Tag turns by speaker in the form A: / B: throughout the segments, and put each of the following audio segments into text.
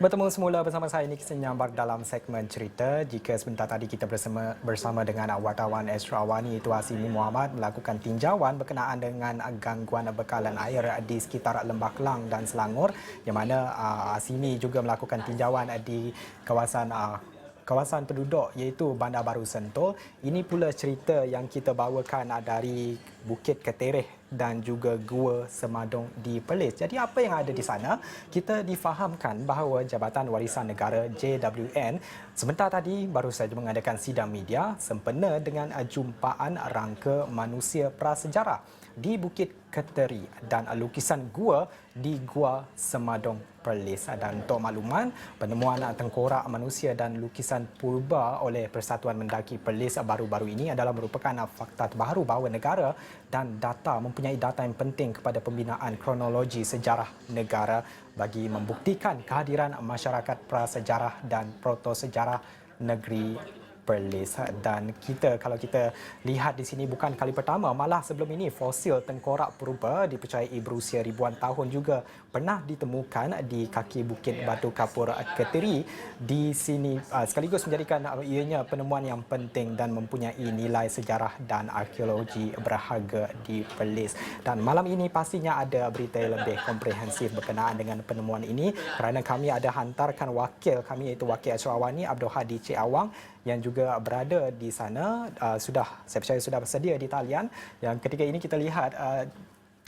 A: Bertemu semula bersama saya Nick Senyambar dalam segmen cerita. Jika sebentar tadi kita bersama dengan wartawan Astro Awani itu Hasimi Muhammad melakukan tinjauan berkenaan dengan gangguan bekalan air di sekitar Lembah Kelang dan Selangor, yang mana Hasimi juga melakukan tinjauan di kawasan penduduk iaitu Bandar Baru Sentul. Ini pula cerita yang kita bawakan dari Bukit Ketereh dan juga Gua Semadong di Perlis. Jadi apa yang ada di sana? Kita difahamkan bahawa Jabatan Warisan Negara JWN sebentar tadi baru saja mengadakan sidang media sempena dengan jumpaan rangka manusia prasejarah di Bukit Keteri dan lukisan gua di Gua Semadong Perlis. Dan untuk makluman, penemuan tengkorak manusia dan lukisan purba oleh Persatuan Mendaki Perlis baru-baru ini adalah merupakan fakta terbaru bahawa negara dan data mempunyai data yang penting kepada pembinaan kronologi sejarah negara bagi membuktikan kehadiran masyarakat prasejarah dan protosejarah negeri Perlis. Dan kalau kita lihat di sini bukan kali pertama, malah sebelum ini fosil tengkorak purba dipercayai berusia ribuan tahun juga pernah ditemukan di kaki Bukit Batu Kapur Keteri di sini, sekaligus menjadikan ianya penemuan yang penting dan mempunyai nilai sejarah dan arkeologi berharga di Perlis. Dan malam ini pastinya ada berita lebih komprehensif berkenaan dengan penemuan ini, kerana kami ada hantarkan wakil kami iaitu Wakil Astro Awani Abdul Hadi Cik Awang yang juga berada di sana. Saya percaya sudah bersedia di talian. Yang ketika ini kita lihat,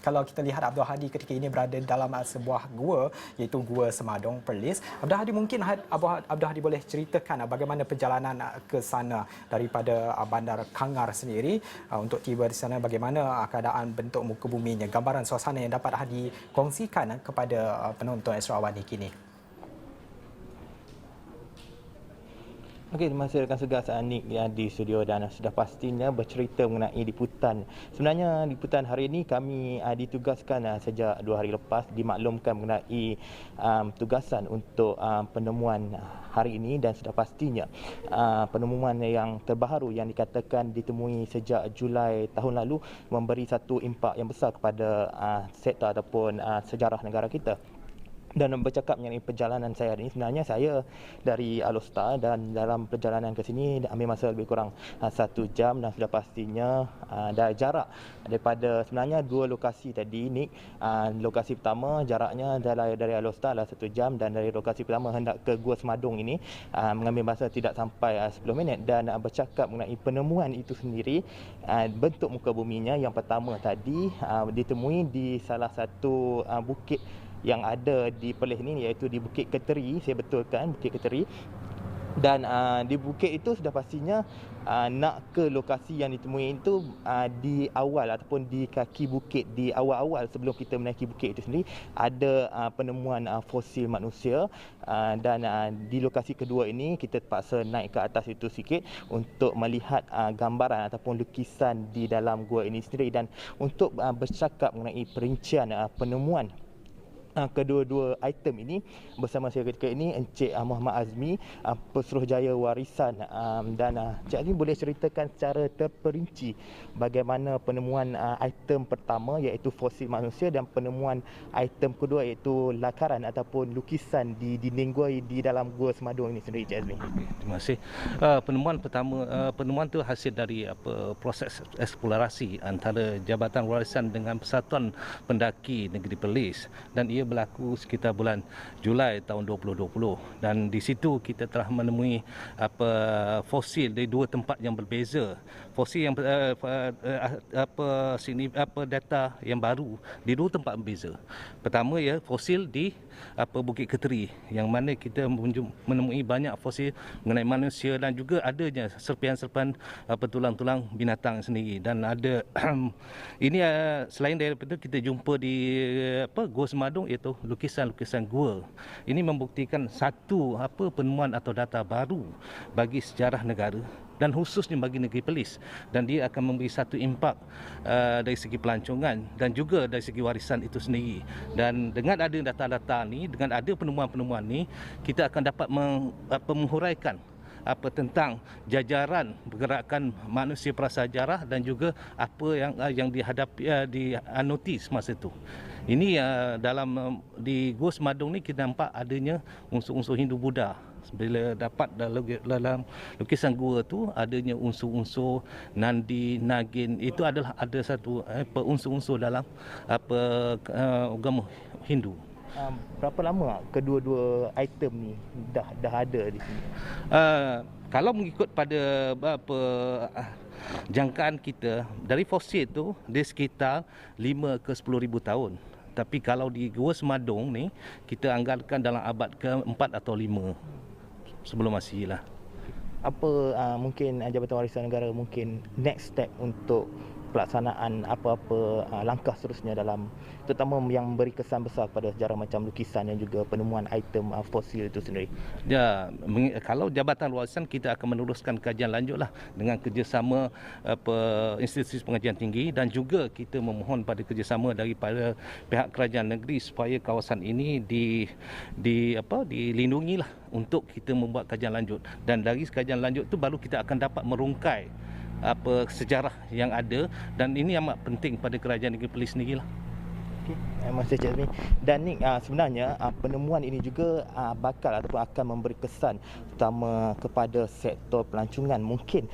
A: kalau kita lihat Abdul Hadi ketika ini berada dalam sebuah gua iaitu Gua Semadong Perlis. Abdul Hadi, mungkin Abdul Hadi boleh ceritakan bagaimana perjalanan ke sana daripada Bandar Kangar sendiri untuk tiba di sana, bagaimana keadaan bentuk muka buminya, gambaran suasana yang dapat Hadi kongsikan kepada penonton Astro Awani kini.
B: Okey, terima kasih rakan segas Anik di studio, dan sudah pastinya bercerita mengenai liputan. Sebenarnya liputan hari ini kami ditugaskan sejak 2 hari lepas, dimaklumkan mengenai tugasan untuk penemuan hari ini, dan sudah pastinya penemuan yang terbaru yang dikatakan ditemui sejak Julai tahun lalu memberi satu impak yang besar kepada sektor ataupun sejarah negara kita. Dan bercakap mengenai perjalanan saya hari ini, sebenarnya saya dari Alostar, dan dalam perjalanan ke sini ambil masa lebih kurang 1 jam, dan sudah pastinya dari jarak daripada sebenarnya 2 lokasi tadi, Nick. Lokasi pertama jaraknya dari Alostar adalah 1 jam, dan dari lokasi pertama hendak ke Gua Semadong ini mengambil masa tidak sampai 10 minit. Dan bercakap mengenai penemuan itu sendiri, bentuk muka buminya yang pertama tadi ditemui di salah satu bukit yang ada di Perlis ini, iaitu di Bukit Keteri. Saya betulkan, Bukit Keteri. Dan di bukit itu sudah pastinya nak ke lokasi yang ditemui itu di awal ataupun di kaki bukit, di awal-awal sebelum kita menaiki bukit itu sendiri, ada penemuan fosil manusia. Dan di lokasi kedua ini kita terpaksa naik ke atas itu sikit untuk melihat gambaran ataupun lukisan di dalam gua ini sendiri. Dan untuk bercakap mengenai perincian penemuan kedua-dua item ini, bersama saya ketika ini Encik Muhammad Azmi, Pesuruhjaya Warisan. Dan Encik Azmi boleh ceritakan secara terperinci bagaimana penemuan item pertama iaitu fosil manusia, dan penemuan item kedua iaitu lakaran ataupun lukisan di dinding gua di dalam Gua Semadong ini sendiri, Encik Azmi.
C: Terima kasih. Penemuan pertama, penemuan itu hasil dari proses eksplorasi antara Jabatan Warisan dengan Persatuan Pendaki Negeri Perlis, dan ia berlaku sekitar bulan Julai tahun 2020. Dan di situ kita telah menemui fosil dari 2 tempat yang berbeza. Fosil yang data yang baru di 2 tempat berbeza. Pertama fosil di Bukit Keteri, yang mana kita menemui banyak fosil mengenai manusia, dan juga adanya serpihan-serpihan tulang-tulang binatang sendiri. Dan ada ini selain daripada kita jumpa di Gua Semadong, iaitu lukisan-lukisan gua. Ini membuktikan satu penemuan atau data baru bagi sejarah negara, dan khususnya bagi negeri Perlis, dan dia akan memberi satu impak dari segi pelancongan dan juga dari segi warisan itu sendiri. Dan dengan ada data-data ni, dengan ada penemuan-penemuan ni, kita akan dapat menghuraikan tentang jajaran pergerakan manusia prasejarah dan juga apa yang dihadapi notis masa itu. Ini di Gua Semadong ni kita nampak adanya unsur-unsur Hindu Buddha. Bila dapat dalam lukisan gua tu adanya unsur-unsur Nandi, Nagin, itu adalah ada satu unsur-unsur dalam agama Hindu.
B: Berapa lama kedua-dua item ni dah ada di sini?
C: Kalau mengikut pada jangkaan kita dari fosil tu dia sekitar 5 ke 10 ribu tahun. Tapi kalau di Gua Semadong ni kita anggarkan dalam abad ke-4 atau 5 sebelum Masihi lah.
B: Apa mungkin Jabatan Warisan Negara mungkin next step untuk pelaksanaan apa-apa langkah seterusnya dalam terutama yang memberi kesan besar kepada sejarah macam lukisan dan juga penemuan item fosil itu sendiri?
C: Ya, kalau Jabatan Warisan kita akan meneruskan kajian lanjutlah dengan kerjasama institusi pengajian tinggi dan juga kita memohon pada kerjasama daripada pihak kerajaan negeri supaya kawasan ini dilindungilah untuk kita membuat kajian lanjut, dan dari kajian lanjut tu baru kita akan dapat merungkai sejarah yang ada, dan ini amat penting pada kerajaan negeri Perlis sendirilah.
B: Okey, terima kasih Cik Azmi. Dan Nick, sebenarnya penemuan ini juga bakal ataupun akan memberi kesan terutama kepada sektor pelancongan. Mungkin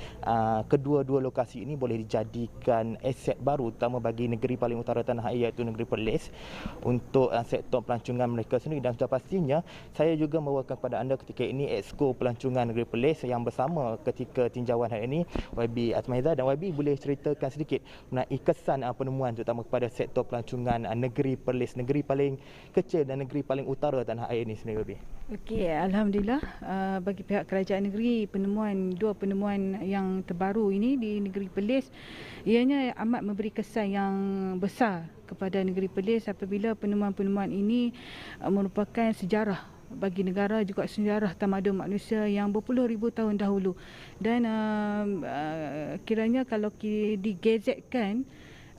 B: kedua-dua lokasi ini boleh dijadikan aset baru terutama bagi negeri paling utara tanah air iaitu negeri Perlis untuk sektor pelancongan mereka sendiri. Dan sudah pastinya saya juga membawakan kepada anda ketika ini Exco Pelancongan Negeri Perlis yang bersama ketika tinjauan hari ini YB Azmaiza. Dan YB boleh ceritakan sedikit mengenai kesan penemuan terutama kepada sektor pelancongan negeri Perlis, negeri paling kecil dan negeri paling utara tanah air ini sendiri.
D: Okey, alhamdulillah bagi pihak kerajaan negeri dua penemuan yang terbaru ini di negeri Perlis ianya amat memberi kesan yang besar kepada negeri Perlis apabila penemuan-penemuan ini merupakan sejarah bagi negara, juga sejarah tamadun manusia yang berpuluh ribu tahun dahulu. Dan kiranya kalau digazetkan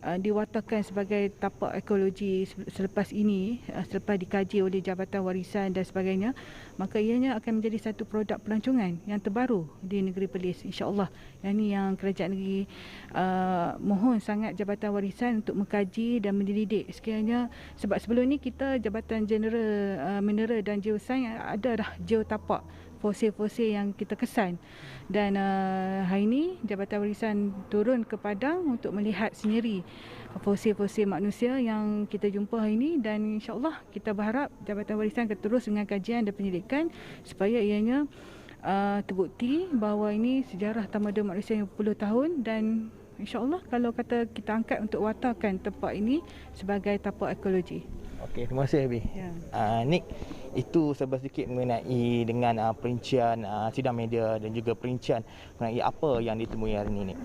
D: diwatakan sebagai tapak ekologi selepas ini, selepas dikaji oleh Jabatan Warisan dan sebagainya, maka ianya akan menjadi satu produk pelancongan yang terbaru di negeri Perlis, insya-Allah. Yang ini yang kerajaan negeri mohon sangat Jabatan Warisan untuk mengkaji dan menyelidik sekiranya, sebab sebelum ni kita Jabatan Jeneral Mineral dan Geosains ada dah geotapak fosil-fosil yang kita kesan, dan hari ini Jabatan Warisan turun ke Padang untuk melihat sendiri fosil-fosil manusia yang kita jumpa hari ini, dan insya-Allah kita berharap Jabatan Warisan akan terus dengan kajian dan penyelidikan supaya ianya terbukti bahawa ini sejarah tamadun manusia yang berpuluh tahun, dan insya-Allah kalau kata kita angkat untuk watarkan tempat ini sebagai tapak ekologi.
B: Okey, terima kasih Abi.
D: Ya.
B: Nick, itu serba sedikit mengenai dengan perincian sidang media dan juga perincian mengenai apa yang ditemui hari ini, Nick.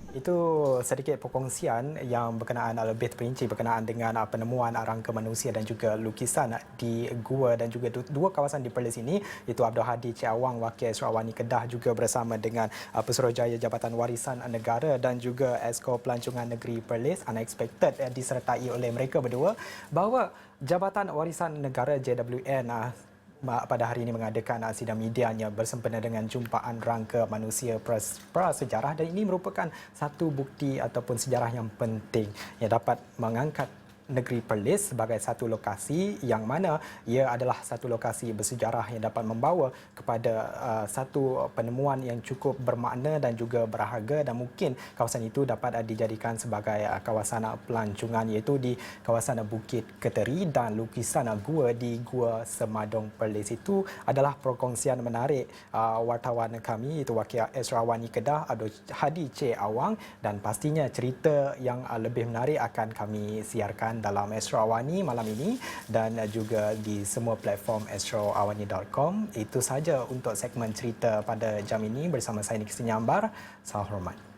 A: Itu sedikit perkongsian yang berkenaan lebih terperinci berkenaan dengan penemuan rangka manusia dan juga lukisan di gua dan juga dua kawasan di Perlis ini, iaitu Abdul Hadi Cik Awang, Wakil Esrawani Kedah, juga bersama dengan Pesuruhjaya Jabatan Warisan Negara dan juga Exco Pelancongan Negeri Perlis, unexpected disertai oleh mereka berdua, bahawa Jabatan Warisan Negara JWN pada hari ini mengadakan sidang medianya bersempena dengan jumpaan rangka manusia prasejarah, dan ini merupakan satu bukti ataupun sejarah yang penting yang dapat mengangkat negeri Perlis sebagai satu lokasi yang mana ia adalah satu lokasi bersejarah yang dapat membawa kepada satu penemuan yang cukup bermakna dan juga berharga, dan mungkin kawasan itu dapat dijadikan sebagai kawasan pelancongan, iaitu di kawasan Bukit Keteri dan lukisan gua di Gua Semadong Perlis. Itu adalah perkongsian menarik wartawan kami, itu Wakil Esrawani Kedah Abdul Hadi Cik Awang, dan pastinya cerita yang lebih menarik akan kami siarkan dalam Astro Awani malam ini dan juga di semua platform astroawani.com. Itu sahaja untuk segmen cerita pada jam ini bersama saya Niki Senyambar. Salam hormat.